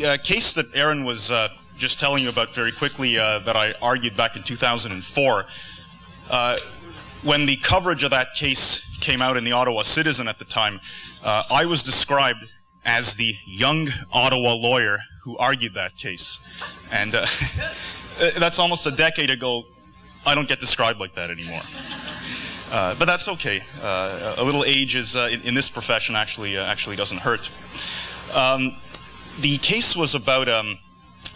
the case that Aaron was just telling you about very quickly that I argued back in 2004, when the coverage of that case came out in the Ottawa Citizen at the time, I was described as the young Ottawa lawyer who argued that case. And that's almost a decade ago. I don't get described like that anymore. But that's okay. A little age is, in this profession actually doesn't hurt. The case was about,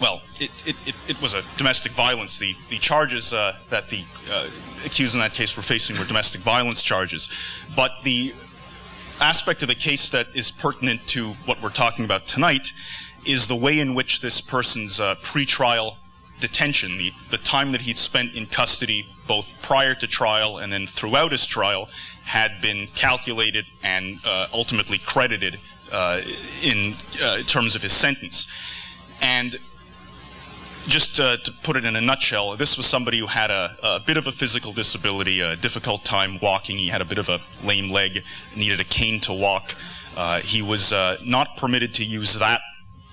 well, it was a domestic violence. The charges that the accused in that case were facing were domestic violence charges. But the aspect of the case that is pertinent to what we're talking about tonight is the way in which this person's pretrial detention, the time that he'd spent in custody both prior to trial and then throughout his trial, had been calculated and ultimately credited in terms of his sentence. And just to put it in a nutshell, this was somebody who had a bit of a physical disability, a difficult time walking. He had a bit of a lame leg, needed a cane to walk. He was not permitted to use that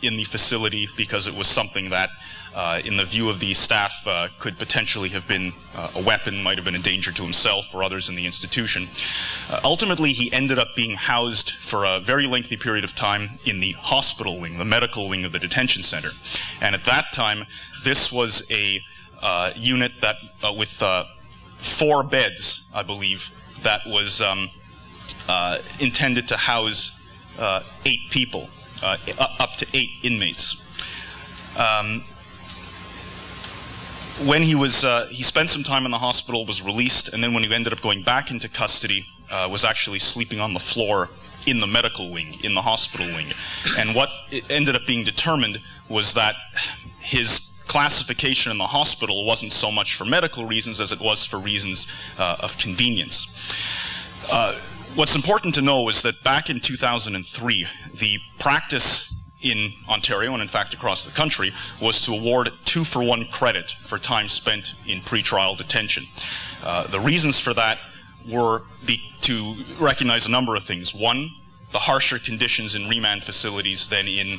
in the facility because it was something that, in the view of the staff, could potentially have been a weapon, might have been a danger to himself or others in the institution. Ultimately, he ended up being housed for a very lengthy period of time in the hospital wing, the medical wing of the detention center. And at that time, this was a unit that, with 4 beds, I believe, that was intended to house 8 people, up to 8 inmates. When he was, he spent some time in the hospital, was released, and then when he ended up going back into custody, was actually sleeping on the floor in the medical wing, in the hospital wing. And what ended up being determined was that his classification in the hospital wasn't so much for medical reasons as it was for reasons of convenience. What's important to know is that back in 2003, the practice in Ontario, and in fact across the country, was to award 2-for-1 credit for time spent in pretrial detention. The reasons for that were to recognize a number of things. One, the harsher conditions in remand facilities than in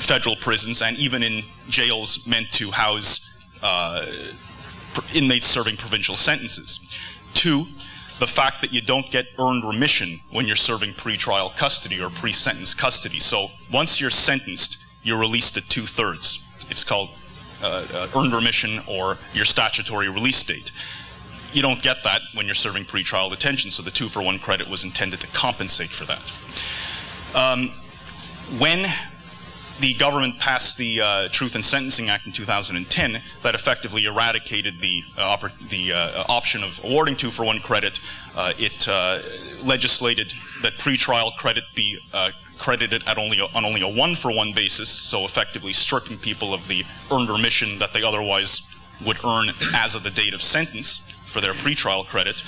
federal prisons, and even in jails meant to house inmates serving provincial sentences. 2, the fact that you don't get earned remission when you're serving pretrial custody or pre-sentence custody. So once you're sentenced, you're released at 2/3. It's called earned remission or your statutory release date. You don't get that when you're serving pretrial detention, so the 2-for-1 credit was intended to compensate for that. When the government passed the Truth in Sentencing Act in 2010, that effectively eradicated the option of awarding 2-for-1 credit. It legislated that pretrial credit be credited at on only a 1-for-1 basis, so effectively stripping people of the earned remission that they otherwise would earn as of the date of sentence for their pretrial credit,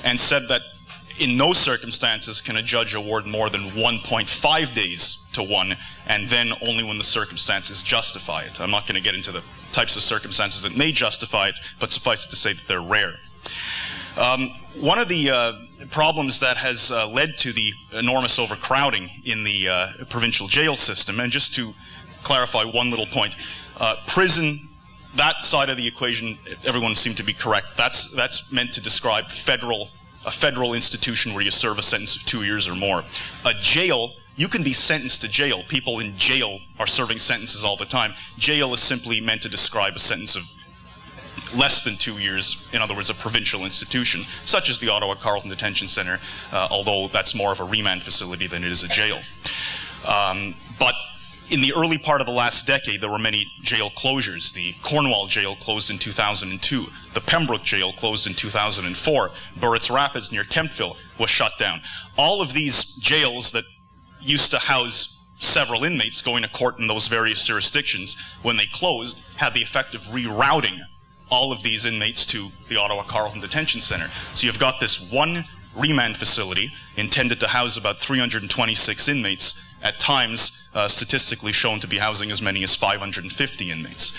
and said that in no circumstances can a judge award more than 1.5 days to one, and then only when the circumstances justify it. I'm not going to get into the types of circumstances that may justify it, but suffice it to say that they're rare. One of the problems that has led to the enormous overcrowding in the provincial jail system, and just to clarify one little point, prison, that side of the equation, everyone seemed to be correct. That's meant to describe a federal institution where you serve a sentence of 2 years or more. A jail, you can be sentenced to jail. People in jail are serving sentences all the time. Jail is simply meant to describe a sentence of less than 2 years, in other words, a provincial institution, such as the Ottawa-Carleton Detention Centre, although that's more of a remand facility than it is a jail. But in the early part of the last decade, there were many jail closures. The Cornwall jail closed in 2002. The Pembroke jail closed in 2004. Burritts Rapids near Kemptville was shut down. All of these jails that used to house several inmates going to court in those various jurisdictions, when they closed, had the effect of rerouting all of these inmates to the Ottawa-Carleton Detention Centre. So you've got this one remand facility intended to house about 326 inmates, at times statistically shown to be housing as many as 550 inmates.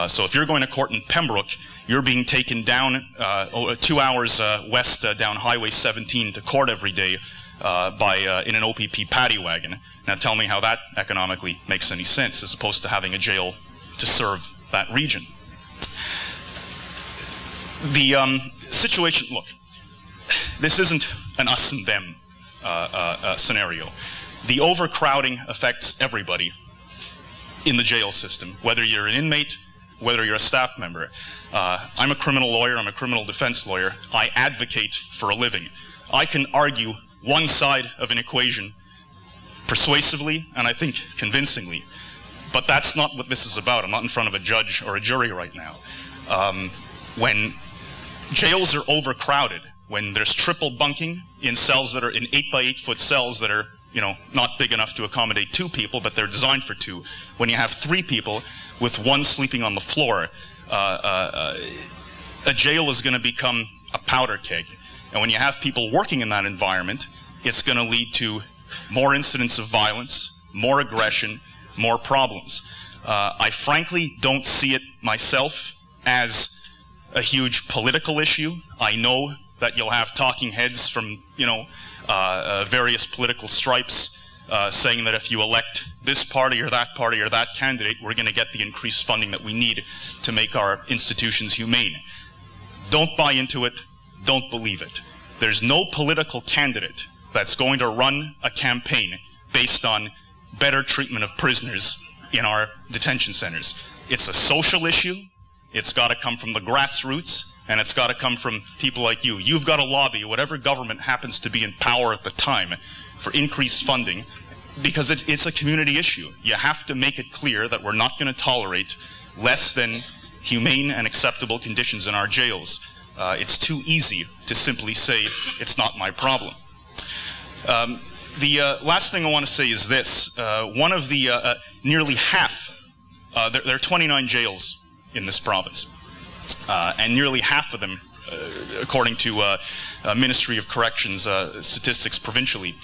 So if you're going to court in Pembroke, you're being taken down 2 hours west down Highway 17 to court every day, in an OPP paddy wagon. Now tell me how that economically makes any sense as opposed to having a jail to serve that region. The situation, look, this isn't an us and them scenario. The overcrowding affects everybody in the jail system, whether you're an inmate, whether you're a staff member. I'm a criminal lawyer, I'm a criminal defense lawyer. I advocate for a living. I can argue one side of an equation persuasively and I think convincingly, but that's not what this is about. I'm not in front of a judge or a jury right now. When jails are overcrowded, when there's triple bunking in cells that are in 8 by 8 foot cells that are, you know, not big enough to accommodate 2 people, but they're designed for 2. When you have 3 people with 1 sleeping on the floor, a jail is going to become a powder keg. And when you have people working in that environment, it's going to lead to more incidents of violence, more aggression, more problems. I frankly don't see it myself as a huge political issue. I know that you'll have talking heads from, you know, various political stripes saying that if you elect this party or that candidate, we're going to get the increased funding that we need to make our institutions humane. Don't buy into it. Don't believe it. There's no political candidate that's going to run a campaign based on better treatment of prisoners in our detention centers. It's a social issue. It's got to come from the grassroots, and it's got to come from people like you. You've got to lobby whatever government happens to be in power at the time for increased funding, because it's a community issue. You have to make it clear that we're not going to tolerate less than humane and acceptable conditions in our jails. It's too easy to simply say, it's not my problem. The last thing I want to say is this. One of the nearly half, there are 29 jails in this province, and nearly half of them, according to Ministry of Corrections statistics provincially,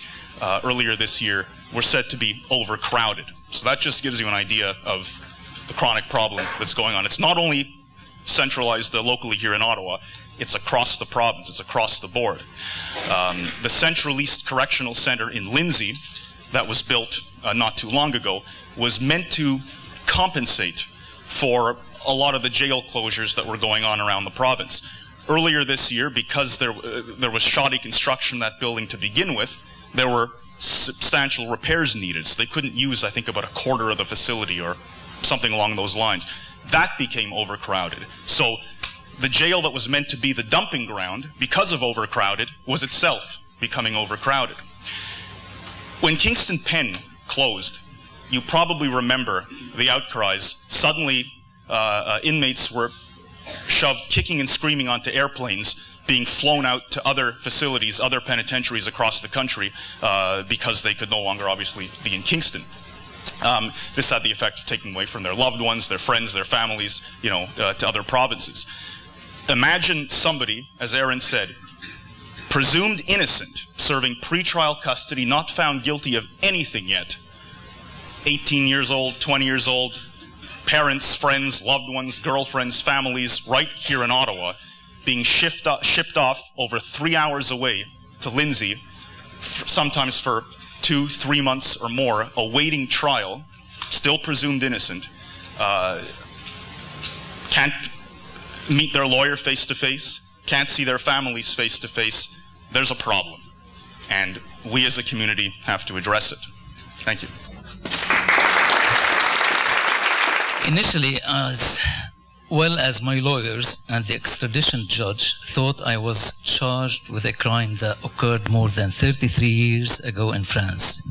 earlier this year, were said to be overcrowded. So that just gives you an idea of the chronic problem that's going on. It's not only centralized locally here in Ottawa, it's across the province, it's across the board. The Central East Correctional Centre in Lindsay, that was built not too long ago, was meant to compensate for a lot of the jail closures that were going on around the province. Earlier this year, because there was shoddy construction in that building to begin with, there were substantial repairs needed, so they couldn't use, I think, about a quarter of the facility or something along those lines. That became overcrowded. So the jail that was meant to be the dumping ground, because of overcrowded, was itself becoming overcrowded. When Kingston Pen closed, you probably remember the outcries. Suddenly, inmates were shoved kicking and screaming onto airplanes, being flown out to other facilities, other penitentiaries across the country, because they could no longer obviously be in Kingston. This had the effect of taking away from their loved ones, their friends, their families, you know, to other provinces. Imagine somebody, as Aaron said, presumed innocent, serving pretrial custody, not found guilty of anything yet, 18 years old, 20 years old, parents, friends, loved ones, girlfriends, families, right here in Ottawa, being shipped off over 3 hours away to Lindsay, sometimes for 2-3 months or more, awaiting trial, still presumed innocent, can't meet their lawyer face-to-face, can't see their families face-to-face. There's a problem, and we as a community have to address it. Thank you. Initially, as well as my lawyers and the extradition judge thought I was charged with a crime that occurred more than 33 years ago in France.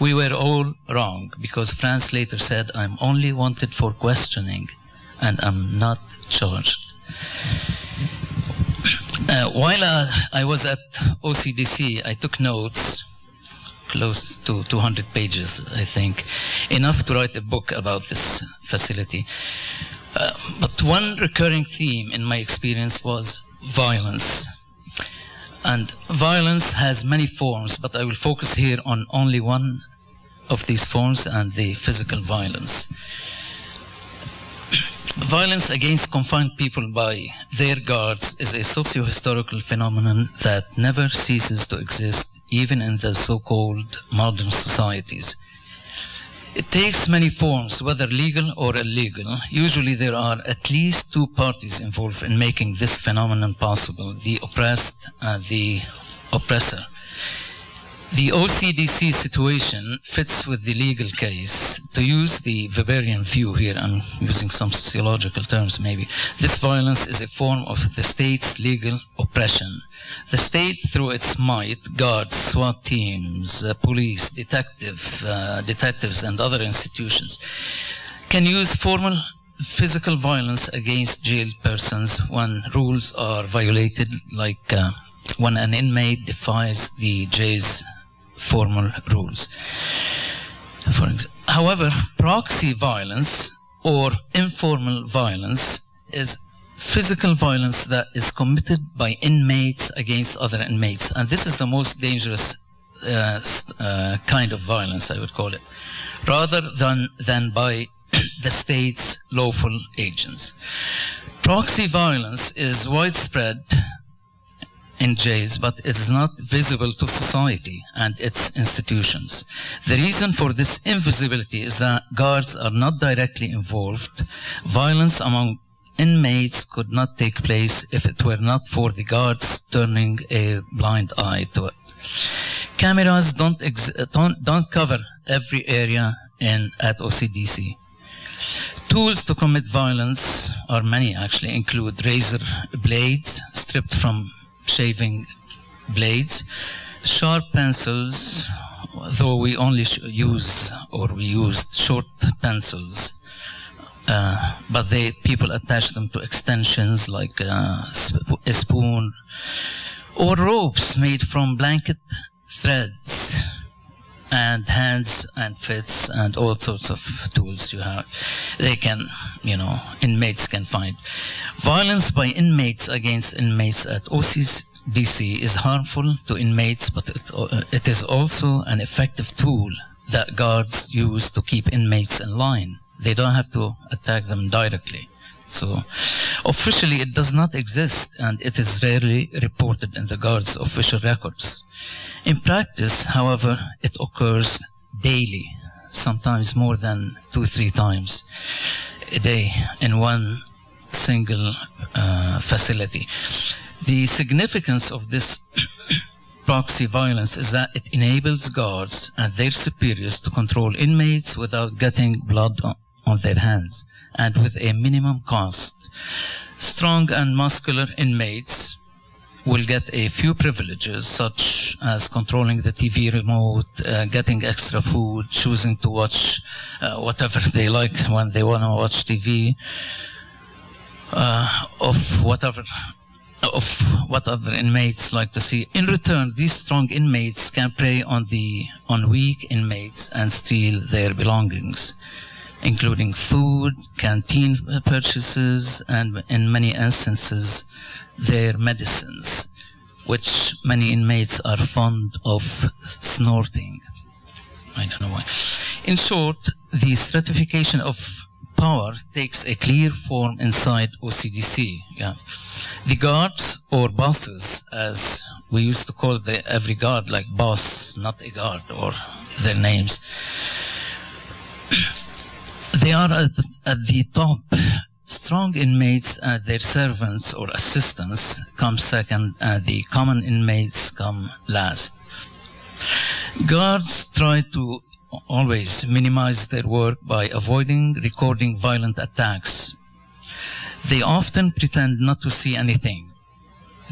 We were all wrong, because France later said I'm only wanted for questioning and I'm not charged. While I was at OCDC, I took notes, close to 200 pages, I think, enough to write a book about this facility. But one recurring theme in my experience was violence. And violence has many forms, but I will focus here on only one of these forms, and the physical violence. Violence against confined people by their guards is a socio-historical phenomenon that never ceases to exist, even in the so-called modern societies. It takes many forms, whether legal or illegal. Usually there are at least two parties involved in making this phenomenon possible, the oppressed and the oppressor. The OCDC situation fits with the legal case. To use the Weberian view here, I'm using some sociological terms maybe, this violence is a form of the state's legal oppression. The state, through its might, guards, SWAT teams, police, detectives, and other institutions, can use formal physical violence against jailed persons when rules are violated, like when an inmate defies the jail's formal rules. For example, however, proxy violence or informal violence is physical violence that is committed by inmates against other inmates, and this is the most dangerous kind of violence, I would call it, rather than by the state's lawful agents. Proxy violence is widespread in jails, but it is not visible to society and its institutions. The reason for this invisibility is that guards are not directly involved. Violence among inmates could not take place if it were not for the guards turning a blind eye to it. Cameras don't cover every area at OCDC. Tools to commit violence are many, actually, include razor blades stripped from shaving blades, sharp pencils, though we only used short pencils, but people attach them to extensions like a spoon, or ropes made from blanket threads, and hands and fits, and all sorts of tools inmates can find. Violence by inmates against inmates at OCDC is harmful to inmates, but it is also an effective tool that guards use to keep inmates in line. They don't have to attack them directly. So officially it does not exist, and it is rarely reported in the guards' official records. In practice, however, it occurs daily, sometimes more than 2-3 times a day in one single facility. The significance of this proxy violence is that it enables guards and their superiors to control inmates without getting blood on their hands, and with a minimum cost. Strong and muscular inmates will get a few privileges, such as controlling the TV remote, getting extra food, choosing to watch whatever they like when they want to watch TV, of what other inmates like to see. In return, these strong inmates can prey on weak inmates and steal their belongings, including food, canteen purchases, and in many instances, their medicines, which many inmates are fond of snorting. I don't know why. In short, the stratification of power takes a clear form inside OCDC. Yeah. The guards, or bosses, as we used to call every guard, like boss, not a guard, or their names. They are at the top. Strong inmates and their servants or assistants come second, and the common inmates come last. Guards try to always minimize their work by avoiding recording violent attacks. They often pretend not to see anything.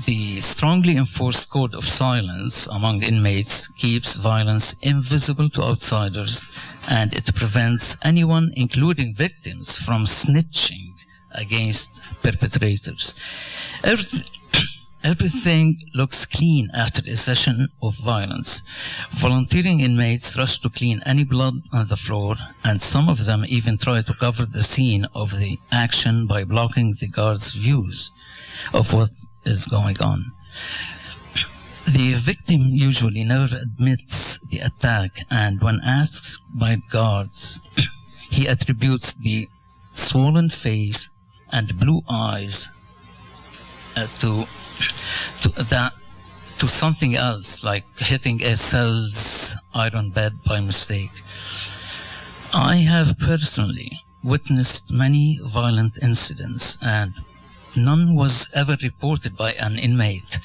The strongly enforced code of silence among inmates keeps violence invisible to outsiders, and it prevents anyone, including victims, from snitching against perpetrators. Everything looks clean after a session of violence. Volunteering inmates rush to clean any blood on the floor, and some of them even try to cover the scene of the action by blocking the guards' views of what is going on. The victim usually never admits the attack, and when asked by guards, he attributes the swollen face and blue eyes to to something else, like hitting a cell's iron bed by mistake. I have personally witnessed many violent incidents, and none was ever reported by an inmate.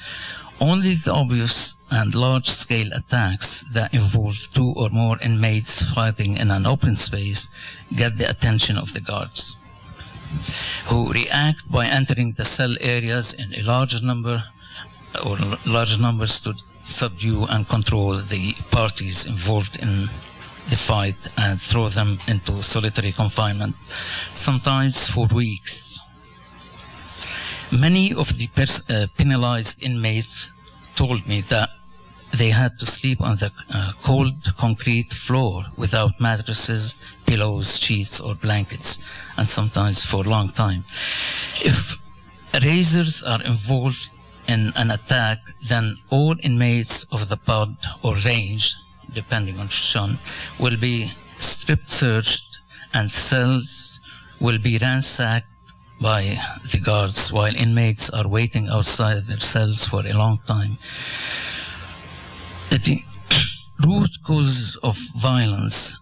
Only the obvious and large-scale attacks that involve 2 or more inmates fighting in an open space get the attention of the guards, who react by entering the cell areas in a large number or large numbers to subdue and control the parties involved in the fight and throw them into solitary confinement, sometimes for weeks. Many of the penalized inmates told me that they had to sleep on the cold concrete floor without mattresses, pillows, sheets, or blankets, and sometimes for a long time. If razors are involved in an attack, then all inmates of the pod or range, depending on Shon, will be strip searched and cells will be ransacked by the guards while inmates are waiting outside their cells for a long time. The root causes of violence.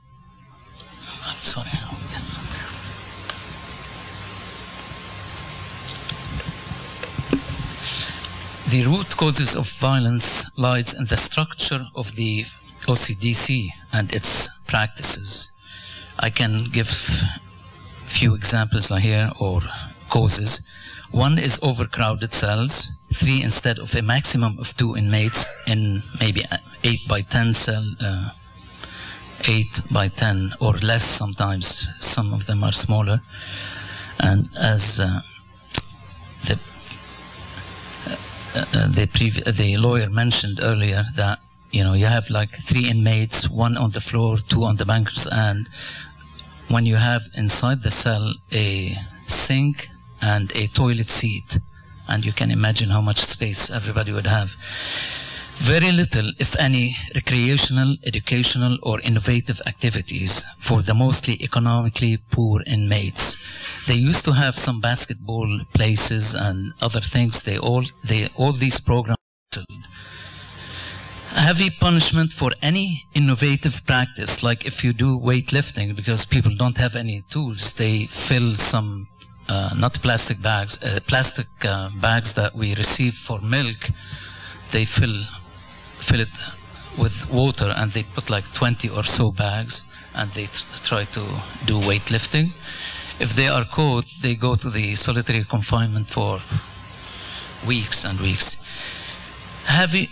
I'm sorry. The root causes of violence lies in the structure of the OCDC and its practices. I can give few examples here, or causes. One is overcrowded cells, 3 instead of a maximum of 2 inmates in maybe 8 by 10 cell, 8 by 10 or less sometimes. Some of them are smaller. And as the lawyer mentioned earlier, that you have like 3 inmates, 1 on the floor, 2 on the bankers, and when you have inside the cell a sink and a toilet seat, and you can imagine how much space everybody would have. Very little, if any, recreational, educational, or innovative activities for the mostly economically poor inmates. They used to have some basketball places and other things. All these programs. Heavy punishment for any innovative practice, like if you do weightlifting, because people don't have any tools, they fill some, not plastic bags, plastic bags that we receive for milk, they fill it with water, and they put like 20 or so bags, and they try to do weightlifting. If they are caught, they go to the solitary confinement for weeks and weeks. Heavy...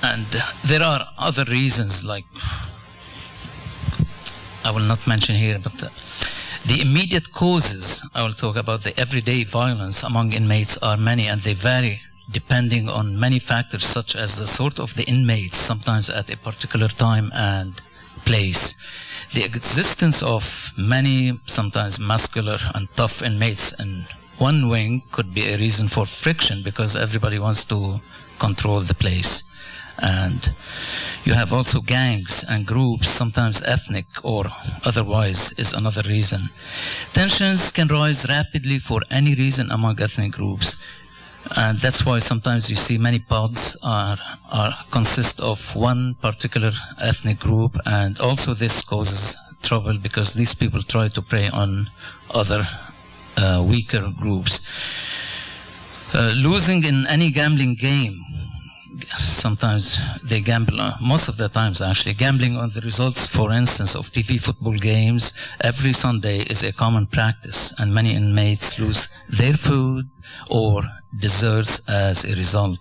And there are other reasons, like I will not mention here, but the immediate causes, I will talk about the everyday violence among inmates, are many, and they vary depending on many factors, such as the sort of the inmates, sometimes at a particular time and place. The existence of many, sometimes muscular and tough inmates in one wing could be a reason for friction, because everybody wants to control the place. And you have also gangs and groups, sometimes ethnic or otherwise, is another reason. Tensions can rise rapidly for any reason among ethnic groups. And that's why sometimes you see many pods consist of one particular ethnic group, and also this causes trouble because these people try to prey on other weaker groups. Losing in any gambling game. Sometimes they gamble, most of the times actually, gambling on the results, for instance, of TV football games every Sunday is a common practice, and many inmates lose their food or desserts as a result.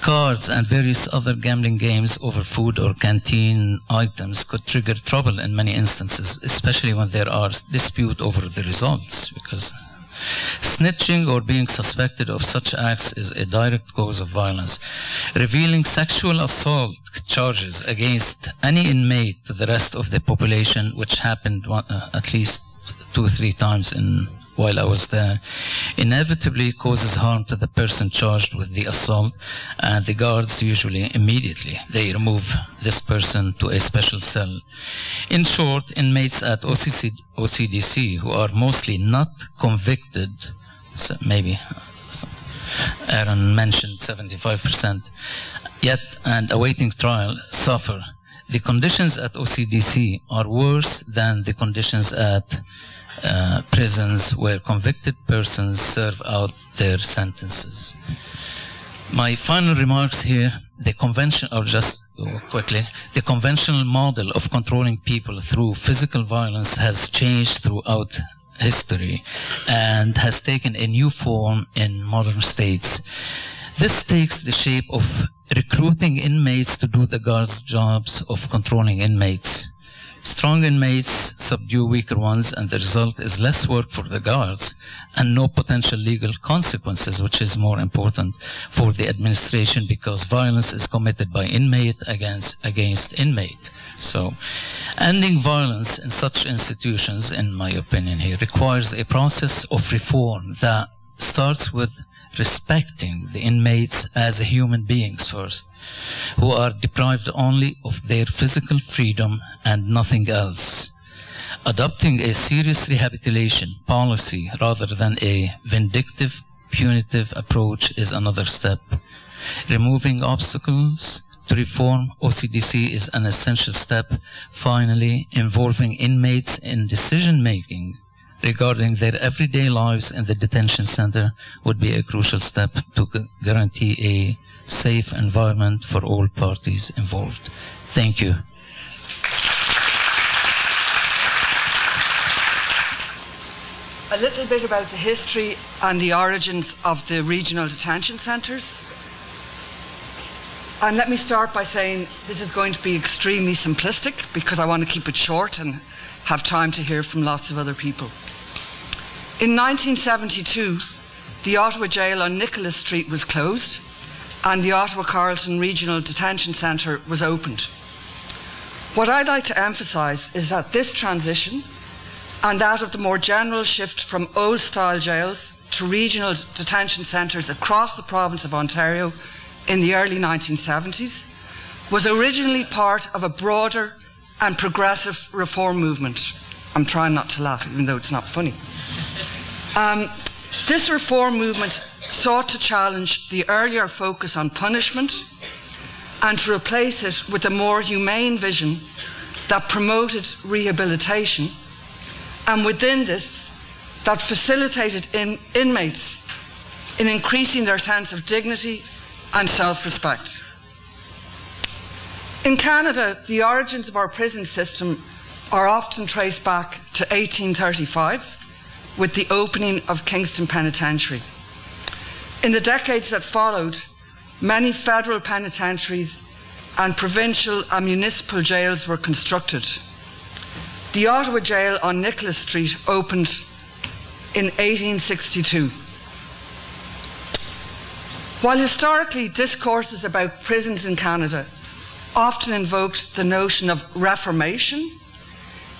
Cards and various other gambling games over food or canteen items could trigger trouble in many instances, especially when there are disputes over the results, because snitching or being suspected of such acts is a direct cause of violence. Revealing sexual assault charges against any inmate to the rest of the population, which happened at least 2 or 3 times while I was there, inevitably causes harm to the person charged with the assault, and the guards usually immediately, they remove this person to a special cell. In short, inmates at OCDC who are mostly not convicted So maybe Aaron mentioned 75%, yet and awaiting trial suffer. The conditions at OCDC are worse than the conditions at prisons where convicted persons serve out their sentences. My final remarks here, the conventional model of controlling people through physical violence has changed throughout history and has taken a new form in modern states. This takes the shape of recruiting inmates to do the guards' jobs of controlling inmates. Strong inmates subdue weaker ones, and the result is less work for the guards and no potential legal consequences, which is more important for the administration because violence is committed by inmate against inmate. So, ending violence in such institutions, in my opinion here, requires a process of reform that starts with respecting the inmates as human beings first, who are deprived only of their physical freedom and nothing else. Adopting a serious rehabilitation policy rather than a vindictive, punitive approach is another step. Removing obstacles to reform OCDC is an essential step. Finally, involving inmates in decision-making regarding their everyday lives in the detention center would be a crucial step to guarantee a safe environment for all parties involved. Thank you. A little bit about the history and the origins of the regional detention centres. And let me start by saying this is going to be extremely simplistic because I want to keep it short and have time to hear from lots of other people. In 1972, the Ottawa jail on Nicholas Street was closed and the Ottawa-Carleton Regional Detention Centre was opened. What I'd like to emphasise is that this transition and that of the more general shift from old-style jails to regional detention centres across the province of Ontario in the early 1970s was originally part of a broader and progressive reform movement. I'm trying not to laugh, even though it's not funny. This reform movement sought to challenge the earlier focus on punishment and to replace it with a more humane vision that promoted rehabilitation, and within this, that facilitated inmates in increasing their sense of dignity and self-respect. In Canada, the origins of our prison system are often traced back to 1835 with the opening of Kingston Penitentiary. In the decades that followed, many federal penitentiaries and provincial and municipal jails were constructed. The Ottawa jail on Nicholas Street opened in 1862. While historically discourses about prisons in Canada often invoked the notion of reformation,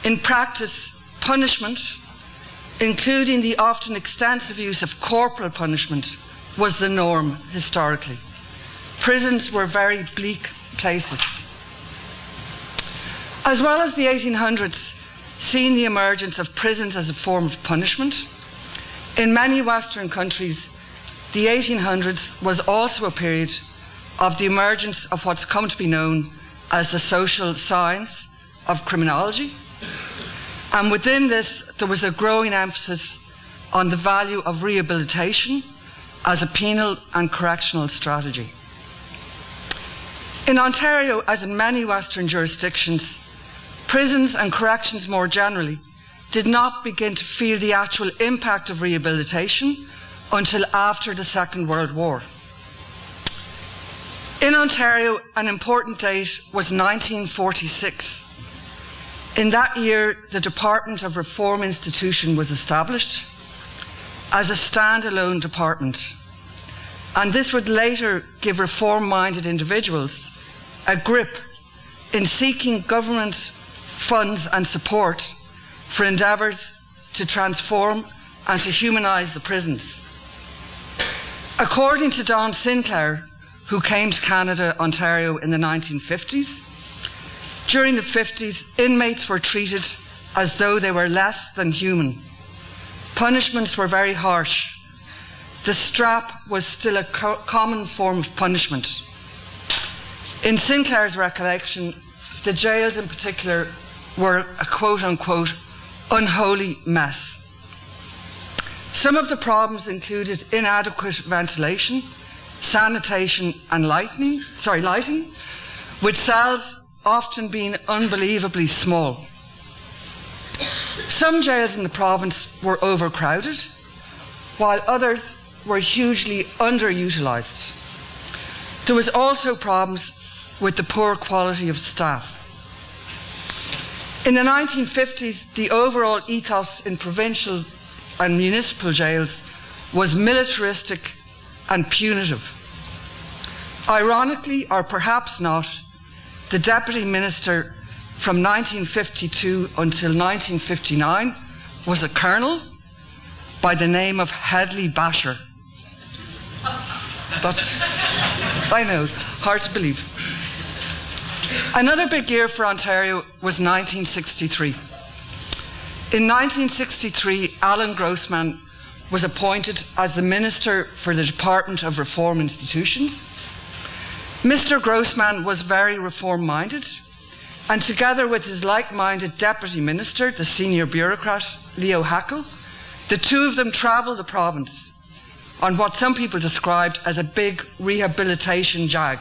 in practice, punishment, including the often extensive use of corporal punishment, was the norm historically. Prisons were very bleak places. As well as the 1800s, seeing the emergence of prisons as a form of punishment, in many Western countries, the 1800s was also a period of the emergence of what's come to be known as the social science of criminology. And within this, there was a growing emphasis on the value of rehabilitation as a penal and correctional strategy. In Ontario, as in many Western jurisdictions, prisons and corrections more generally did not begin to feel the actual impact of rehabilitation until after the Second World War. In Ontario, an important date was 1946. In that year, the Department of Reform Institution was established as a standalone department, and this would later give reform-minded individuals a grip in seeking government funds and support for endeavours to transform and to humanise the prisons. According to Don Sinclair, who came to Canada, Ontario in the 1950s, during the 50s, inmates were treated as though they were less than human. Punishments were very harsh, the strap was still a common form of punishment. In Sinclair's recollection, the jails in particular were a quote-unquote unholy mess. Some of the problems included inadequate ventilation, sanitation and lighting, with cells often being unbelievably small. Some jails in the province were overcrowded, while others were hugely underutilised. There was also problems with the poor quality of staff. In the 1950s, the overall ethos in provincial and municipal jails was militaristic and punitive. Ironically, or perhaps not, the Deputy Minister from 1952 until 1959 was a colonel by the name of Headley Basher. I know, hard to believe. Another big year for Ontario was 1963. In 1963, Alan Grossman was appointed as the Minister for the Department of Reform Institutions. Mr. Grossman was very reform-minded, and together with his like-minded Deputy Minister, the senior bureaucrat, Leo Hackle, the two of them travelled the province on what some people described as a big rehabilitation jag.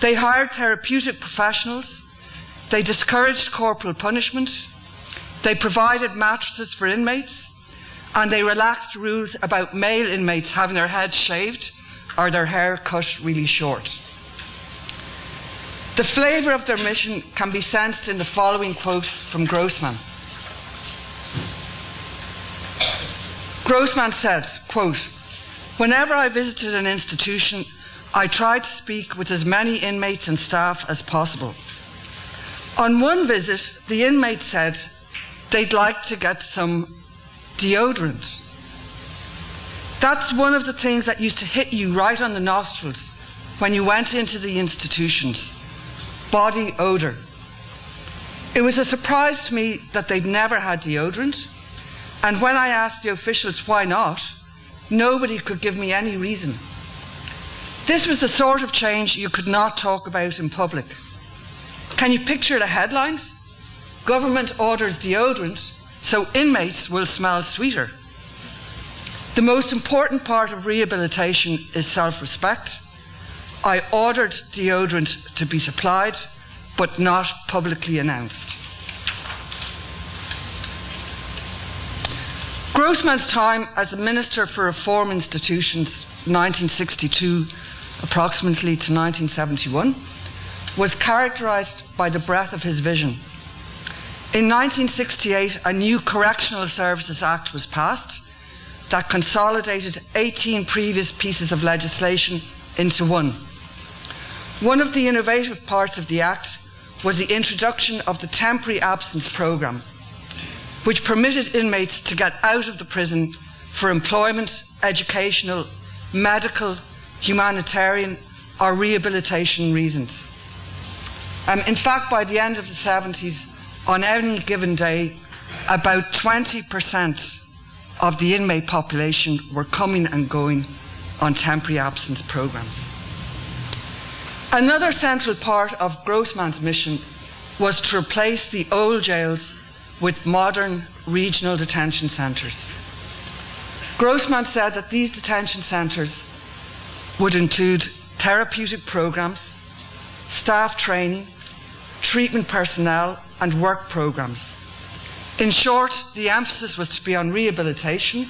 They hired therapeutic professionals, they discouraged corporal punishment, they provided mattresses for inmates, and they relaxed rules about male inmates having their heads shaved or their hair cut really short. The flavour of their mission can be sensed in the following quote from Grossman. Grossman said, quote, "Whenever I visited an institution, I tried to speak with as many inmates and staff as possible. On one visit, the inmates said they'd like to get some deodorant. That's one of the things that used to hit you right on the nostrils when you went into the institutions. Body odour. It was a surprise to me that they'd never had deodorant, and when I asked the officials why not, nobody could give me any reason. This was the sort of change you could not talk about in public. Can you picture the headlines? Government orders deodorant, so inmates will smell sweeter. The most important part of rehabilitation is self-respect. I ordered deodorant to be supplied, but not publicly announced." Grossman's time as the Minister for Reform Institutions, 1962 approximately to 1971, was characterised by the breadth of his vision. In 1968, a new Correctional Services Act was passed that consolidated 18 previous pieces of legislation into one. One of the innovative parts of the Act was the introduction of the Temporary Absence Programme, which permitted inmates to get out of the prison for employment, educational, medical, humanitarian or rehabilitation reasons. In fact, by the end of the 70s, on any given day, about 20% of the inmate population were coming and going on temporary absence programs. Another central part of Grossman's mission was to replace the old jails with modern regional detention centres. Grossman said that these detention centres would include therapeutic programs, staff training, treatment personnel and work programs. In short, the emphasis was to be on rehabilitation,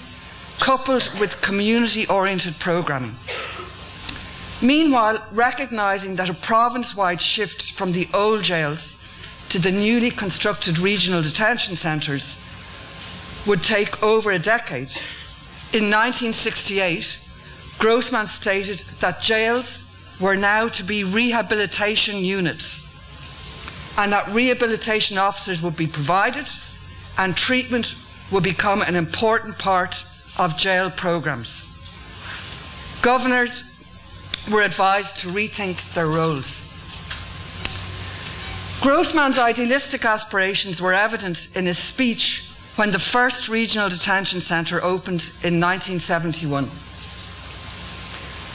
coupled with community-oriented programming. Meanwhile, recognising that a province-wide shift from the old jails to the newly constructed regional detention centres would take over a decade, in 1968, Grossman stated that jails were now to be rehabilitation units and that rehabilitation officers would be provided and treatment would become an important part of jail programmes. Governors were advised to rethink their roles. Grossman's idealistic aspirations were evident in his speech when the first regional detention centre opened in 1971.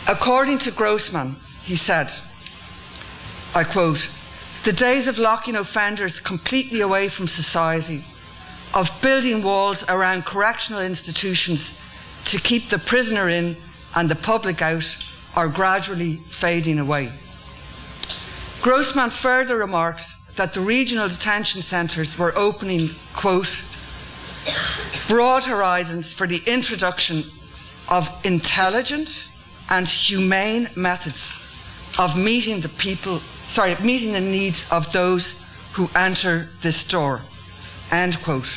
According to Grossman, he said, I quote, "The days of locking offenders completely away from society, of building walls around correctional institutions to keep the prisoner in and the public out are gradually fading away." Grossman further remarked that the regional detention centres were opening, quote, "broad horizons for the introduction of intelligent and humane methods of meeting the needs of those who enter this door," end quote.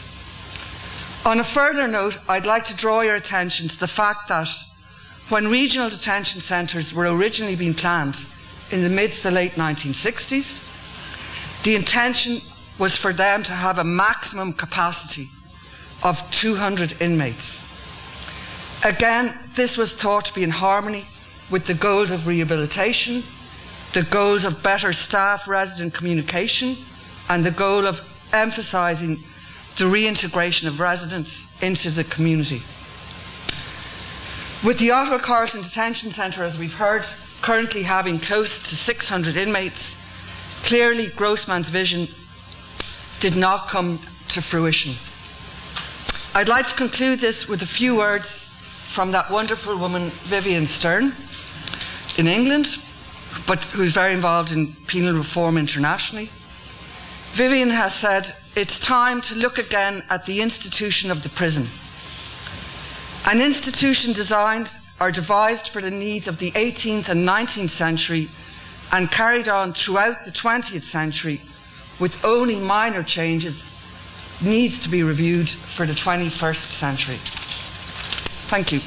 On a further note, I'd like to draw your attention to the fact that when regional detention centres were originally being planned in the mid to late 1960s, the intention was for them to have a maximum capacity of 200 inmates. Again, this was thought to be in harmony with the goals of rehabilitation, the goals of better staff-resident communication, and the goal of emphasising the reintegration of residents into the community. With the Ottawa-Carleton Detention Centre, as we've heard, currently having close to 600 inmates, clearly Grossman's vision did not come to fruition. I'd like to conclude this with a few words from that wonderful woman, Vivian Stern, in England, but who's very involved in penal reform internationally. Vivian has said, "It's time to look again at the institution of the prison. An institution designed or devised for the needs of the 18th and 19th century and carried on throughout the 20th century with only minor changes needs to be reviewed for the 21st century." Thank you.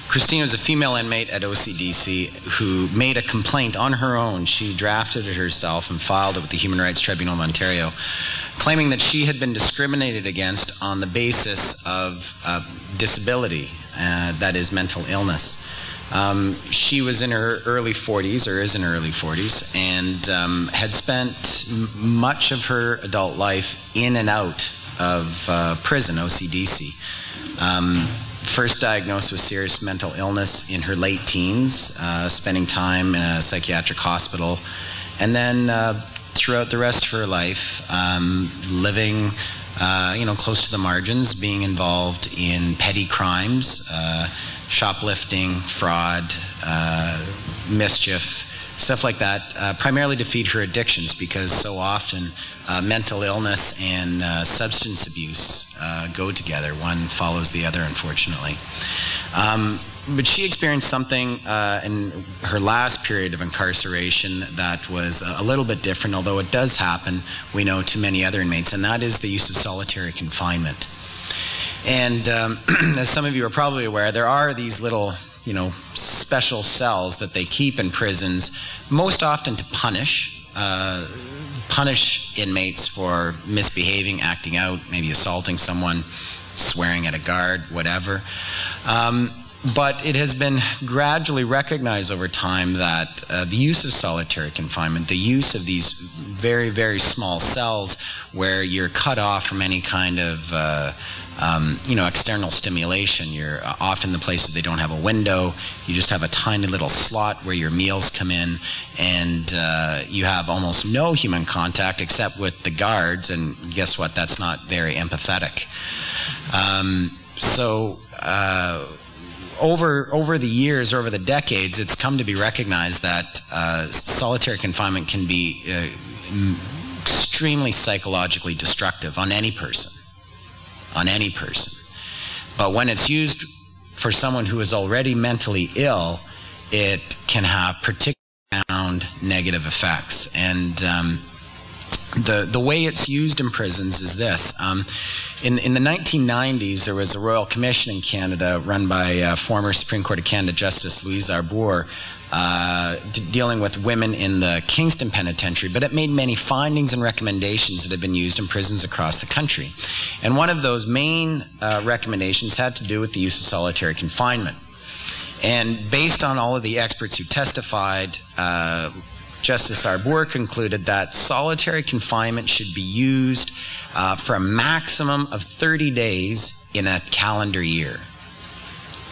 Christina was a female inmate at OCDC who made a complaint on her own. She drafted it herself and filed it with the Human Rights Tribunal of Ontario, claiming that she had been discriminated against on the basis of disability, that is mental illness. She was in her early 40s, or is in her early 40s, and had spent much of her adult life in and out of prison, OCDC. First diagnosed with serious mental illness in her late teens, spending time in a psychiatric hospital, and then throughout the rest of her life, living close to the margins, being involved in petty crimes, shoplifting, fraud, mischief, stuff like that, primarily to feed her addictions, because so often mental illness and substance abuse go together. One follows the other, unfortunately. But she experienced something in her last period of incarceration that was a little bit different, although it does happen, we know, to many other inmates, and that is the use of solitary confinement. And as some of you are probably aware, there are these little special cells that they keep in prisons, most often to punish inmates for misbehaving, acting out, maybe assaulting someone, swearing at a guard, whatever. But it has been gradually recognized over time that the use of solitary confinement, the use of these very, very small cells where you're cut off from any kind of external stimulation. You're often the places they don't have a window. You just have a tiny little slot where your meals come in, and you have almost no human contact except with the guards, and guess what? That's not very empathetic. Over the years, over the decades, it's come to be recognized that solitary confinement can be extremely psychologically destructive on any person. But when it's used for someone who is already mentally ill, it can have particularly profound negative effects. And the way it's used in prisons is this. In the 1990s, there was a Royal Commission in Canada run by former Supreme Court of Canada Justice Louise Arbour, dealing with women in the Kingston Penitentiary, but it made many findings and recommendations that have been used in prisons across the country. And one of those main recommendations had to do with the use of solitary confinement. And based on all of the experts who testified, Justice Arbour concluded that solitary confinement should be used for a maximum of 30 days in a calendar year.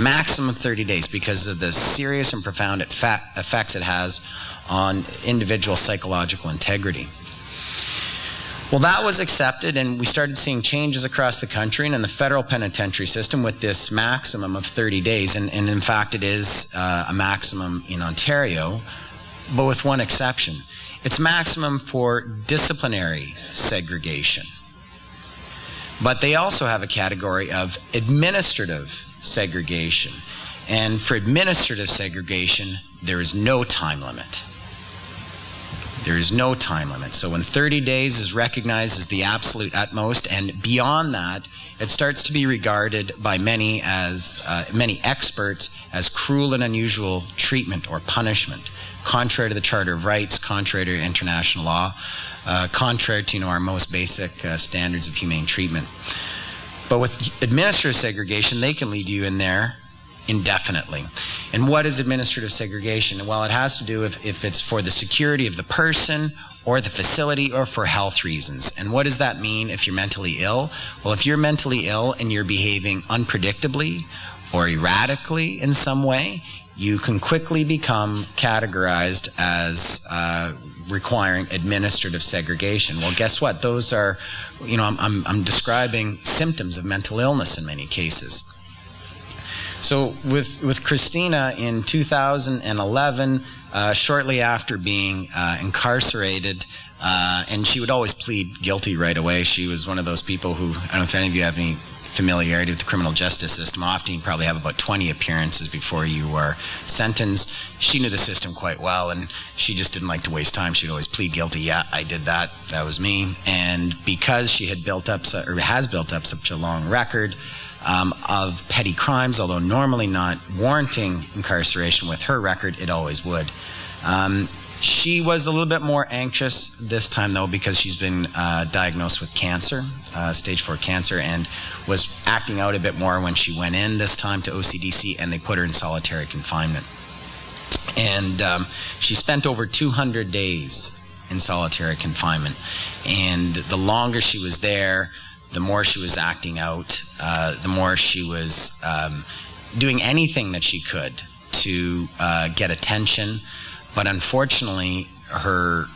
Maximum of 30 days because of the serious and profound effects it has on individual psychological integrity. Well, that was accepted, and we started seeing changes across the country and in the federal penitentiary system with this maximum of 30 days. And in fact, it is a maximum in Ontario, but with one exception. It's maximum for disciplinary segregation. But they also have a category of administrative segregation. And for administrative segregation, there is no time limit. There is no time limit. So when 30 days is recognized as the absolute utmost, and beyond that, it starts to be regarded by many experts as cruel and unusual treatment or punishment, contrary to the Charter of Rights, contrary to international law, contrary to our most basic standards of humane treatment. But with administrative segregation, they can leave you in there indefinitely. And what is administrative segregation? Well, it has to do with if it's for the security of the person or the facility or for health reasons. And what does that mean if you're mentally ill? Well, if you're mentally ill and you're behaving unpredictably or erratically in some way, you can quickly become categorized as requiring administrative segregation. Well, guess what? Those are, I'm describing symptoms of mental illness in many cases. So with Christina in 2011, shortly after being incarcerated, and she would always plead guilty right away. She was one of those people who, I don't know if any of you have any familiarity with the criminal justice system. Often you probably have about 20 appearances before you are sentenced. She knew the system quite well, and she just didn't like to waste time. She'd always plead guilty. Yeah, I did that. That was me. And because she had built up, or has built up such a long record of petty crimes, although normally not warranting incarceration, with her record, it always would. She was a little bit more anxious this time, though, because she's been diagnosed with cancer, stage 4 cancer, and was acting out a bit more when she went in this time to OCDC, and they put her in solitary confinement. And she spent over 200 days in solitary confinement. And the longer she was there, the more she was acting out, the more she was doing anything that she could to get attention. But unfortunately, her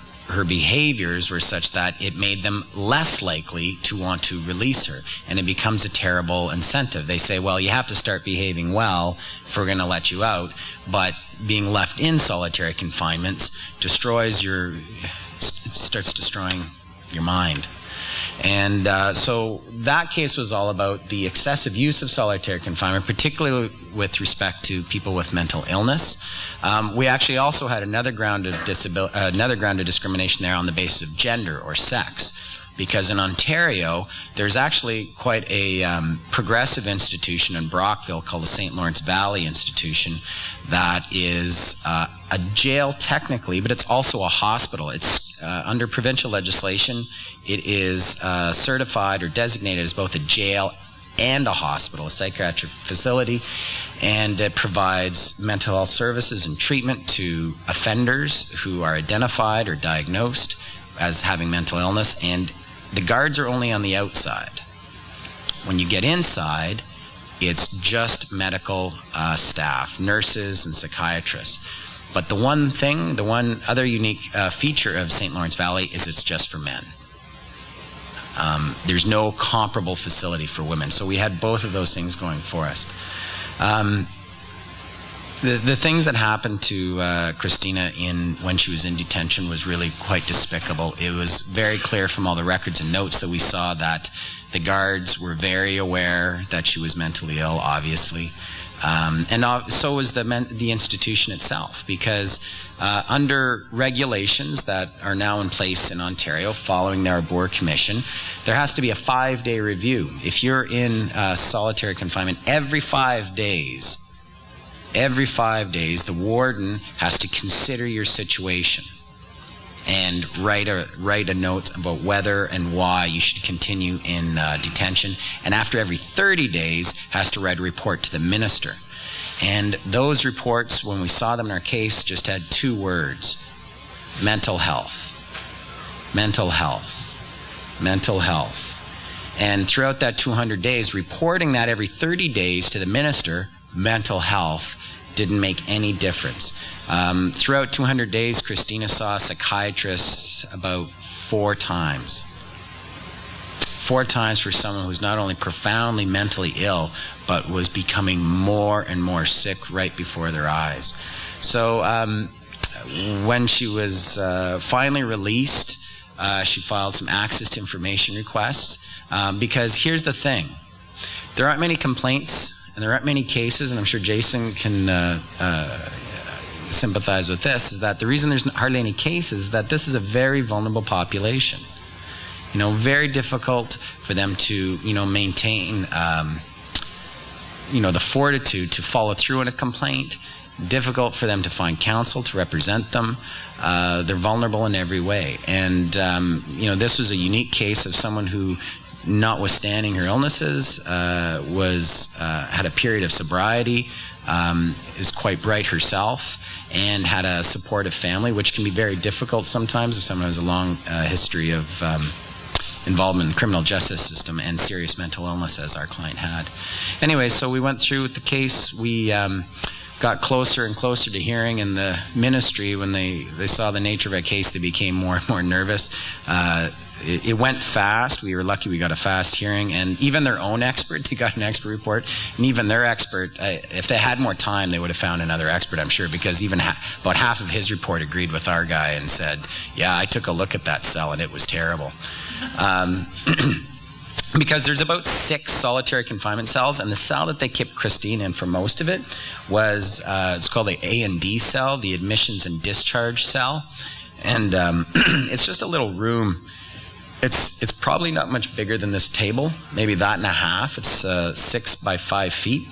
behaviors were such that it made them less likely to want to release her. And it becomes a terrible incentive. They say, well, you have to start behaving well if we're going to let you out. But being left in solitary confinement destroys it starts destroying your mind. And so that case was all about the excessive use of solitary confinement, particularly with respect to people with mental illness. We actually also had another ground of discrimination there on the basis of gender or sex, because in Ontario there's actually quite a progressive institution in Brockville called the St. Lawrence Valley Institution that is a jail technically, but it's also a hospital. It's under provincial legislation, it is certified or designated as both a jail and a hospital, a psychiatric facility, and it provides mental health services and treatment to offenders who are identified or diagnosed as having mental illness, and the guards are only on the outside. When you get inside, it's just medical staff, nurses and psychiatrists. But the one other unique feature of St. Lawrence Valley is it's just for men. There's no comparable facility for women. So we had both of those things going for us. The things that happened to Christina when she was in detention was really quite despicable. It was very clear from all the records and notes that we saw that the guards were very aware that she was mentally ill, obviously. And so was the institution itself, because under regulations that are now in place in Ontario following the Arbour Commission, there has to be a 5-day review. If you're in solitary confinement, every 5 days, the warden has to consider your situation and write a note about whether and why you should continue in detention. And after every 30 days, has to write a report to the minister. And those reports, when we saw them in our case, just had 2 words: mental health, mental health, mental health. And throughout that 200 days, reporting that every 30 days to the minister, mental health didn't make any difference. Throughout 200 days, Christina saw a psychiatrist about 4 times. 4 times for someone who's not only profoundly mentally ill, but was becoming more and more sick right before their eyes. So when she was finally released, she filed some access to information requests, because here's the thing. There aren't many complaints, and there aren't many cases, and I'm sure Jason can sympathize with this, is that the reason there's hardly any cases is that this is a very vulnerable population. You know, very difficult for them to, you know, maintain, you know, the fortitude to follow through on a complaint. Difficult for them to find counsel to represent them. They're vulnerable in every way. And, you know, this was a unique case of someone who, notwithstanding her illnesses, had a period of sobriety, is quite bright herself, and had a supportive family, which can be very difficult sometimes if someone has a long history of involvement in the criminal justice system and serious mental illness, as our client had. Anyway, so we went through with the case. We got closer and closer to hearing, in the ministry, when they saw the nature of our case, they became more and more nervous. It went fast. We were lucky we got a fast hearing, and even their own expert, they got an expert report, and even their expert, if they had more time, they would have found another expert, I'm sure, because even about half of his report agreed with our guy and said, yeah, I took a look at that cell and it was terrible. Because there's about 6 solitary confinement cells, and the cell that they kept Christine in for most of it was, it's called the A&D cell, the admissions and discharge cell, and it's just a little room. It's probably not much bigger than this table, maybe that and a half. It's 6 by 5 feet.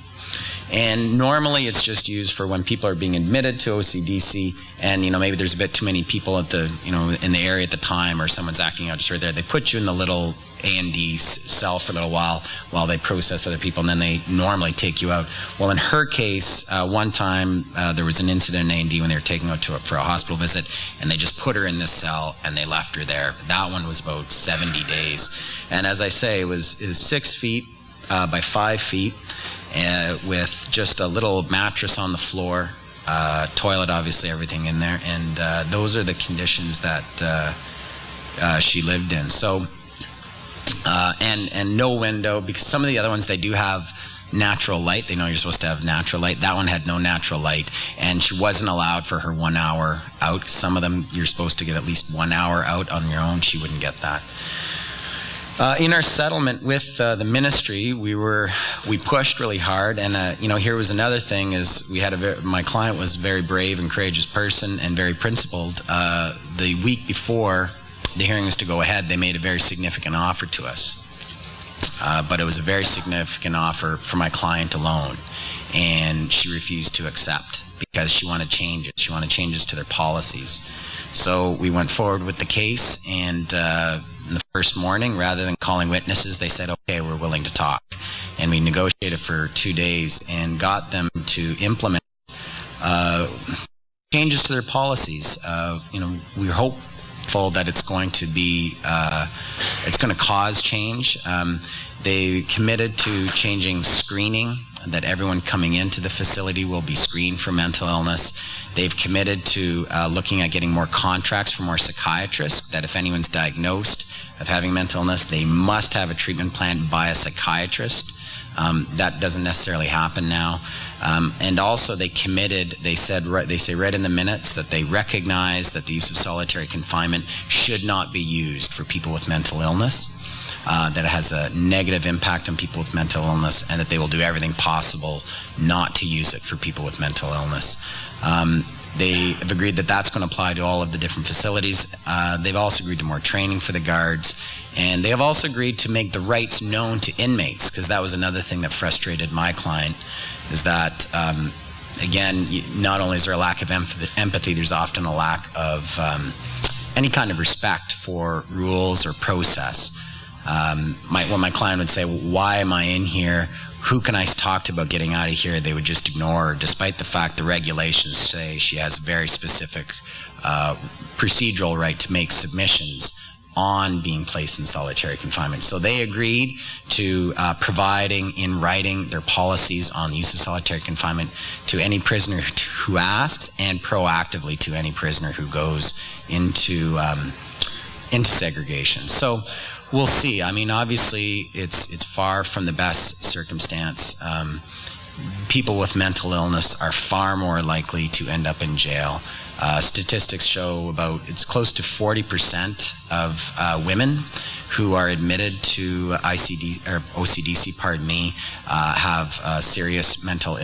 And normally it's just used for when people are being admitted to OCDC, and, you know, maybe there's a bit too many people at the, you know, in the area at the time, or someone's acting out just right there. They put you in the little A&D cell for a little while they process other people, and then they normally take you out. Well, in her case, one time there was an incident in A&D when they were taking her for a hospital visit, and they just put her in this cell and they left her there. That one was about 70 days. And as I say, it was 6 feet by 5 feet. With just a little mattress on the floor, toilet, obviously, everything in there, and those are the conditions that she lived in. So, and no window, because some of the other ones, they do have natural light. They know you're supposed to have natural light. That one had no natural light, and she wasn't allowed for her 1 hour out. Some of them, you're supposed to get at least 1 hour out on your own. She wouldn't get that. In our settlement with the ministry, we pushed really hard, and you know, here was another thing: is we had my client was a very brave and courageous person and very principled. The week before the hearing was to go ahead, they made a very significant offer to us, but it was a very significant offer for my client alone, and she refused to accept because she wanted changes. She wanted changes to their policies. So we went forward with the case, and in the first morning, rather than calling witnesses, they said, okay, we're willing to talk. And we negotiated for 2 days and got them to implement changes to their policies. You know, we're hopeful that it's going to be, it's going to cause change. They committed to changing screening, that everyone coming into the facility will be screened for mental illness. They've committed to looking at getting more contracts for more psychiatrists, that if anyone's diagnosed of having mental illness, they must have a treatment plan by a psychiatrist. That doesn't necessarily happen now. And also they committed, they say right in the minutes that they recognize that the use of solitary confinement should not be used for people with mental illness. That it has a negative impact on people with mental illness, and that they will do everything possible not to use it for people with mental illness. They have agreed that that's going to apply to all of the different facilities. They've also agreed to more training for the guards, and they have also agreed to make the rights known to inmates, because that was another thing that frustrated my client, is that again, not only is there a lack of empathy, there's often a lack of any kind of respect for rules or process. When my client would say, why am I in here? Who can I talk to about getting out of here? They would just ignore her, despite the fact the regulations say she has very specific procedural right to make submissions on being placed in solitary confinement. So they agreed to providing in writing their policies on the use of solitary confinement to any prisoner who asks, and proactively to any prisoner who goes into segregation. So we'll see. I mean, obviously, it's far from the best circumstance. People with mental illness are far more likely to end up in jail. Statistics show it's close to 40% of women who are admitted to OCDC, pardon me, have serious mental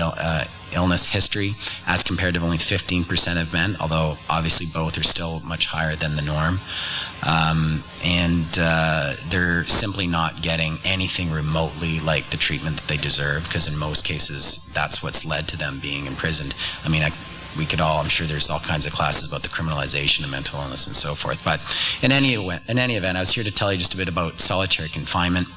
illness history, as compared to only 15% of men, although obviously both are still much higher than the norm. And they're simply not getting anything remotely like the treatment that they deserve, because in most cases that's what's led to them being imprisoned. I mean, we could all, I'm sure there's all kinds of classes about the criminalization of mental illness and so forth. But in any event, I was here to tell you just a bit about solitary confinement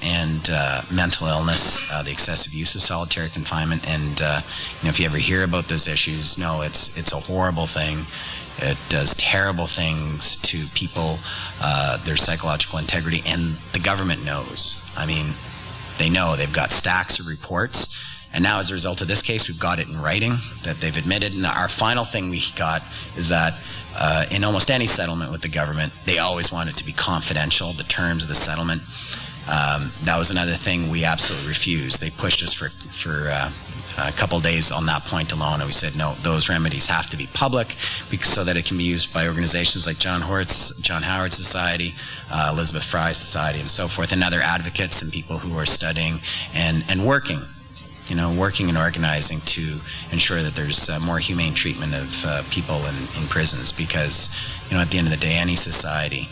and mental illness, the excessive use of solitary confinement. And if you ever hear about those issues, no, it's a horrible thing. It does terrible things to people, their psychological integrity, and the government knows. I mean, they know. They've got stacks of reports. And now, as a result of this case, we've got it in writing that they've admitted. And our final thing we got is that in almost any settlement with the government, they always want it to be confidential, the terms of the settlement. That was another thing we absolutely refused. They pushed us for a couple of days on that point alone, and we said, no, those remedies have to be public so that it can be used by organizations like John Howard Society, Elizabeth Fry Society, and so forth, and other advocates and people who are studying and working. Working and organizing to ensure that there's more humane treatment of people in prisons, because, at the end of the day, any society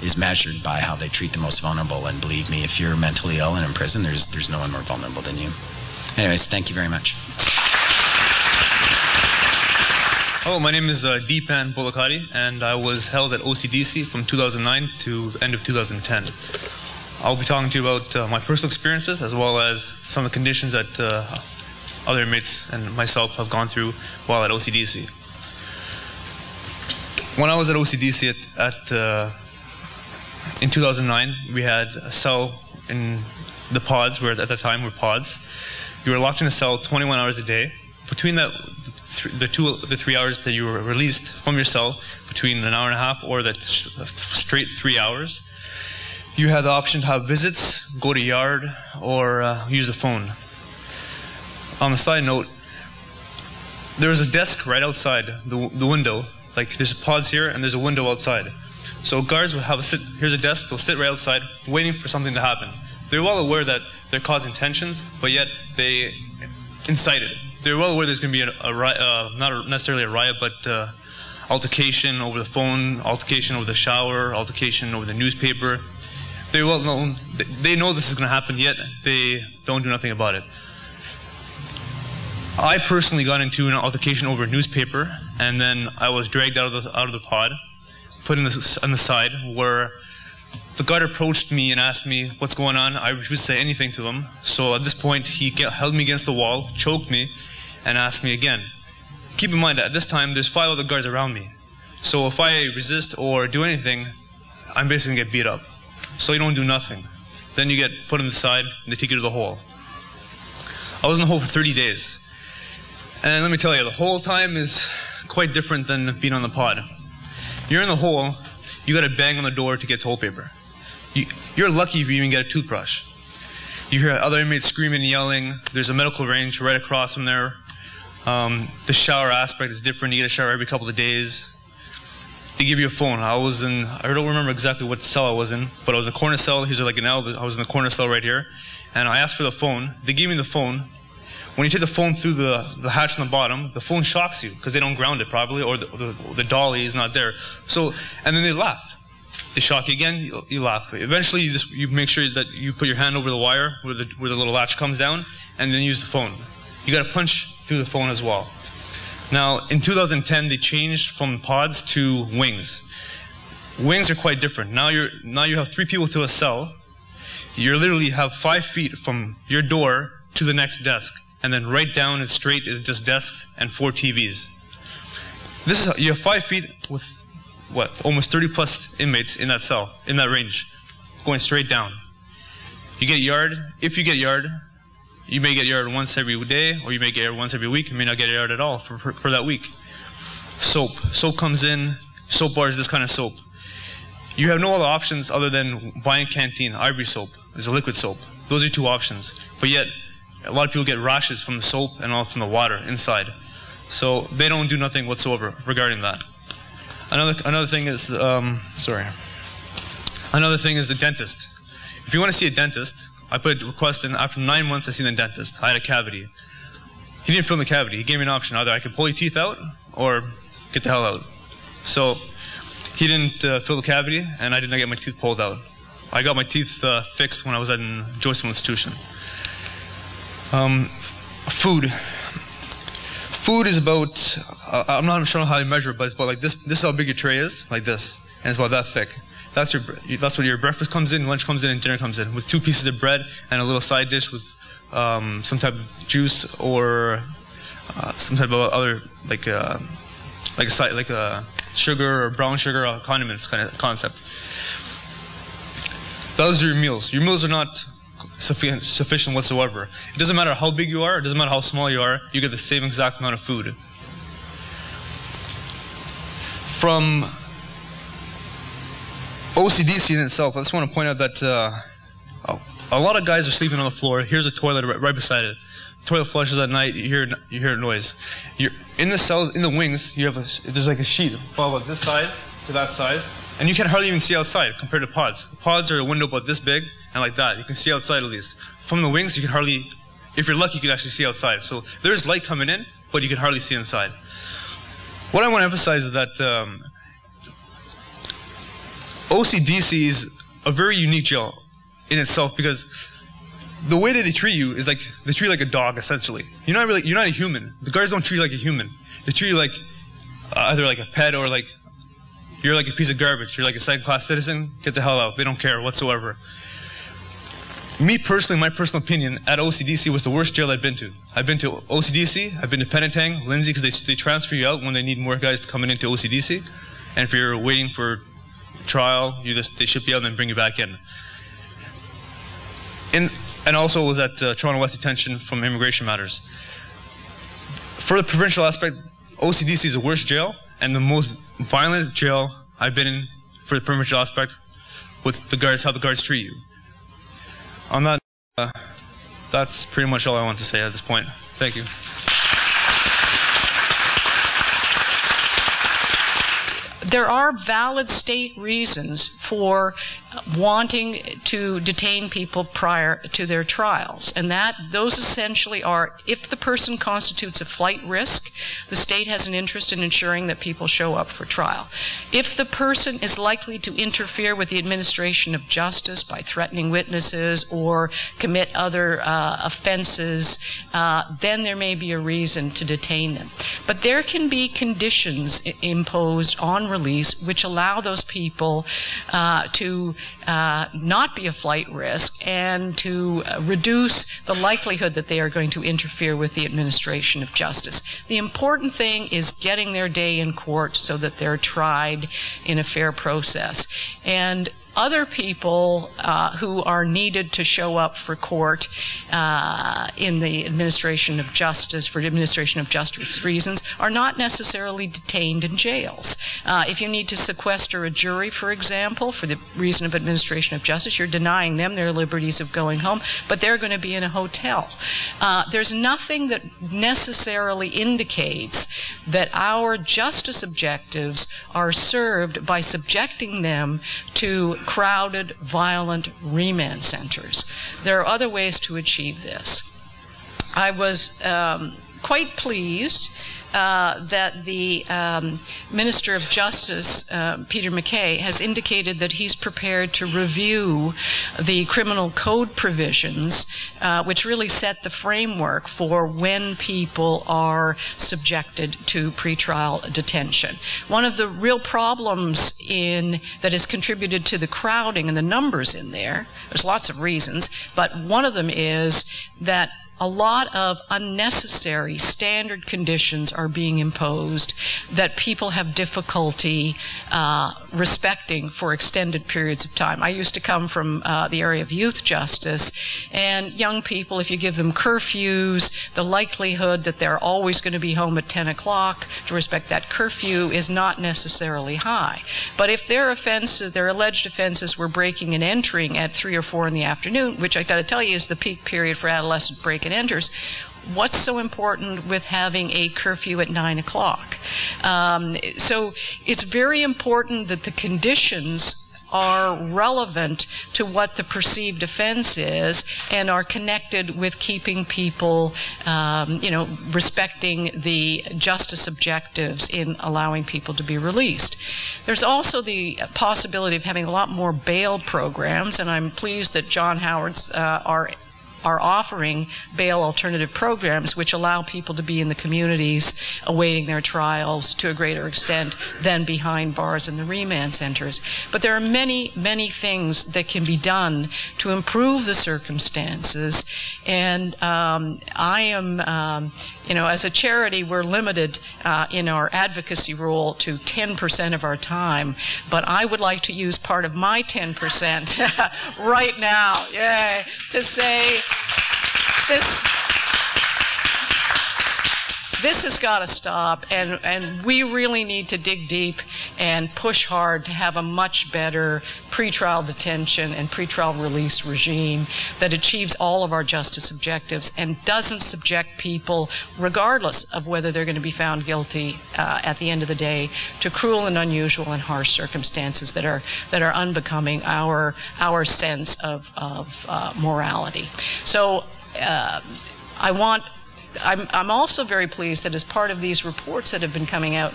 is measured by how they treat the most vulnerable. And believe me, if you're mentally ill and in prison, there's no one more vulnerable than you. Anyways, thank you very much. Hello, my name is Deepan Bolakati, and I was held at OCDC from 2009 to the end of 2010. I'll be talking to you about my personal experiences, as well as some of the conditions that other inmates and myself have gone through while at OCDC. When I was at OCDC in 2009, we had a cell in the pods, where at the time were pods. You were locked in a cell 21 hours a day. Between the 3 hours that you were released from your cell, between an hour and a half or that straight 3 hours, you had the option to have visits, go to yard, or use the phone. On the side note, there was a desk right outside the window. Like, there's pods here and there's a window outside. So guards would have here's a desk, they'll sit right outside waiting for something to happen. They're well aware that they're causing tensions, but yet they incite it. They're well aware there's going to be a riot, not necessarily a riot, but altercation over the phone, altercation over the shower, altercation over the newspaper. They well know, they know this is going to happen, yet they don't do nothing about it. I personally got into an altercation over a newspaper, and then I was dragged out of the pod, put on the side, where the guard approached me and asked me what's going on. I refused to say anything to him. So at this point, he held me against the wall, choked me, and asked me again. Keep in mind that at this time, there's 5 other guards around me. So if I resist or do anything, I'm basically going to get beat up. So you don't do nothing. Then you get put on the side, and they take you to the hole. I was in the hole for 30 days. And let me tell you, the whole time is quite different than being on the pod. You're in the hole, you got to bang on the door to get toilet paper. You're lucky if you even get a toothbrush. You hear other inmates screaming and yelling. There's a medical range right across from there. The shower aspect is different. You get a shower every couple of days. They give you a phone. I don't remember exactly what cell I was in, but I was in a corner cell. Here's like an L. I was in the corner cell right here. And I asked for the phone. They gave me the phone. When you take the phone through the hatch on the bottom, the phone shocks you because they don't ground it properly, or the dolly is not there. So, and then they laugh. They shock you again, you laugh. Eventually, you make sure that you put your hand over the wire where the little latch comes down, and then use the phone. You got to punch through the phone as well. Now, in 2010, they changed from pods to wings. Wings are quite different. Now you have 3 people to a cell. You literally have 5 feet from your door to the next desk, and then right down and straight is just desks and 4 TVs. you have 5 feet with what, almost 30 plus inmates in that cell, in that range, going straight down. You get yard. If you get yard, you may get yard once every day, or you may get yard once every week. You may not get yard at all for that week. Soap comes in. Soap bars, this kind of soap. You have no other options other than buying canteen. Ivory soap is a liquid soap. Those are 2 options. But yet, a lot of people get rashes from the soap and all from the water inside. So they don't do nothing whatsoever regarding that. Another thing is, Another thing is the dentist. If you want to see a dentist, I put a request in. After 9 months, I seen the dentist. I had a cavity. He didn't fill in the cavity. He gave me an option. Either I could pull your teeth out or get the hell out. So he didn't fill the cavity, and I did not get my teeth pulled out. I got my teeth fixed when I was at a Joyceville institution. Food. Food is about, I'm not sure how you measure it, but it's about like this. This is how big your tray is, like this, and it's about that thick. That's where your breakfast comes in, lunch comes in, and dinner comes in, with 2 pieces of bread and a little side dish with some type of juice or some type of other like sugar or brown sugar or condiments kind of concept. Those are your meals. Your meals are not sufficient whatsoever. It doesn't matter how big you are, it doesn't matter how small you are, you get the same exact amount of food. From OCDC in itself, I just want to point out that a lot of guys are sleeping on the floor. Here's a toilet right beside it. Toilet flushes at night, you hear noise. You're in the cells, in the wings, there's like a sheet about this size to that size, and you can hardly even see outside compared to pods. Pods are a window about this big, and like that. You can see outside at least. From the wings, you can hardly, if you're lucky, you can actually see outside. So there's light coming in, but you can hardly see inside. What I want to emphasize is that OCDC is a very unique jail in itself, because the way that they treat you is like, they treat you like a dog, essentially. You're not a human. The guards don't treat you like a human. They treat you like either like a pet or like you're like a piece of garbage. You're like a second-class citizen. Get the hell out. They don't care whatsoever. Me personally, my personal opinion, at OCDC was the worst jail I've been to. I've been to OCDC, I've been to Penetang, Lindsay, because they transfer you out when they need more guys coming into OCDC. And if you're waiting for trial, they ship you out and then bring you back in. And also was at Toronto West Detention from Immigration Matters. For the provincial aspect, OCDC is the worst jail and the most violent jail I've been in for the provincial aspect, with the guards, how the guards treat you. On that, that's pretty much all I want to say at this point. Thank you. There are valid state reasons for wanting to detain people prior to their trials, and those essentially are, if the person constitutes a flight risk, the state has an interest in ensuring that people show up for trial. If the person is likely to interfere with the administration of justice by threatening witnesses or commit other offenses, then there may be a reason to detain them. But there can be conditions imposed on release which allow those people to not be a flight risk and to reduce the likelihood that they are going to interfere with the administration of justice. The important thing is getting their day in court so that they're tried in a fair process. And other people who are needed to show up for court in the administration of justice, for administration of justice reasons, are not necessarily detained in jails. If you need to sequester a jury, for example, for the reason of administration of justice, you're denying them their liberties of going home, but they're going to be in a hotel. There's nothing that necessarily indicates that our justice objectives are served by subjecting them to crowded, violent remand centers. There are other ways to achieve this. I was quite pleased that the Minister of Justice, Peter MacKay, has indicated that he's prepared to review the criminal code provisions, which really set the framework for when people are subjected to pretrial detention. One of the real problems that has contributed to the crowding and the numbers in there's lots of reasons, but one of them is that a lot of unnecessary standard conditions are being imposed that people have difficulty respecting for extended periods of time. I used to come from the area of youth justice, and young people, if you give them curfews, the likelihood that they're always going to be home at 10 o'clock to respect that curfew is not necessarily high. But if their offenses, their alleged offenses, were breaking and entering at 3 or 4 in the afternoon, which I got to tell you is the peak period for adolescent break and enters, what's so important with having a curfew at 9 o'clock? So it's very important that the conditions are relevant to what the perceived offense is and are connected with keeping people, respecting the justice objectives in allowing people to be released. There's also the possibility of having a lot more bail programs, and I'm pleased that John Howard's are offering bail alternative programs which allow people to be in the communities awaiting their trials to a greater extent than behind bars in the remand centers. But there are many, many things that can be done to improve the circumstances, and I am, as a charity, we're limited in our advocacy role to 10% of our time, but I would like to use part of my 10% right now, to say this has got to stop, and we really need to dig deep and push hard to have a much better pretrial detention and pretrial release regime that achieves all of our justice objectives and doesn't subject people, regardless of whether they're going to be found guilty at the end of the day, to cruel and unusual and harsh circumstances that are unbecoming our sense of morality. So I'm also very pleased that as part of these reports that have been coming out,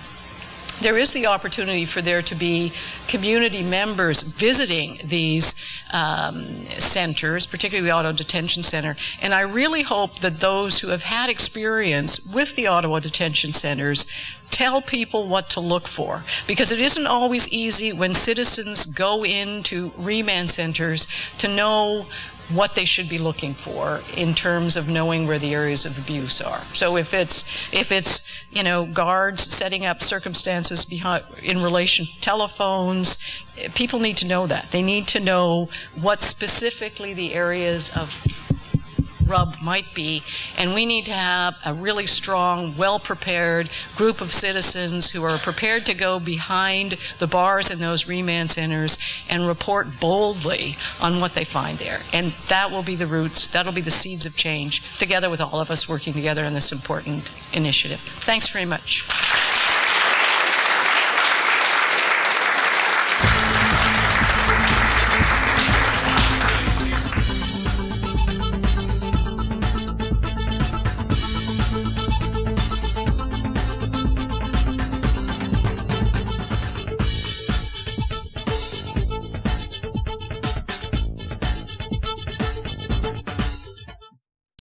there is the opportunity for there to be community members visiting these centers, particularly the Ottawa Detention Centre. And I really hope that those who have had experience with the Ottawa Detention Centres tell people what to look for, because it isn't always easy when citizens go into remand centers to know what they should be looking for in terms of knowing where the areas of abuse are. So if it's guards setting up circumstances in relation to telephones, people need to know that. They need to know what specifically the areas of rub might be, and we need to have a really strong, well-prepared group of citizens who are prepared to go behind the bars in those remand centers and report boldly on what they find there. And that will be the roots, that'll be the seeds of change, together with all of us working together on this important initiative. Thanks very much.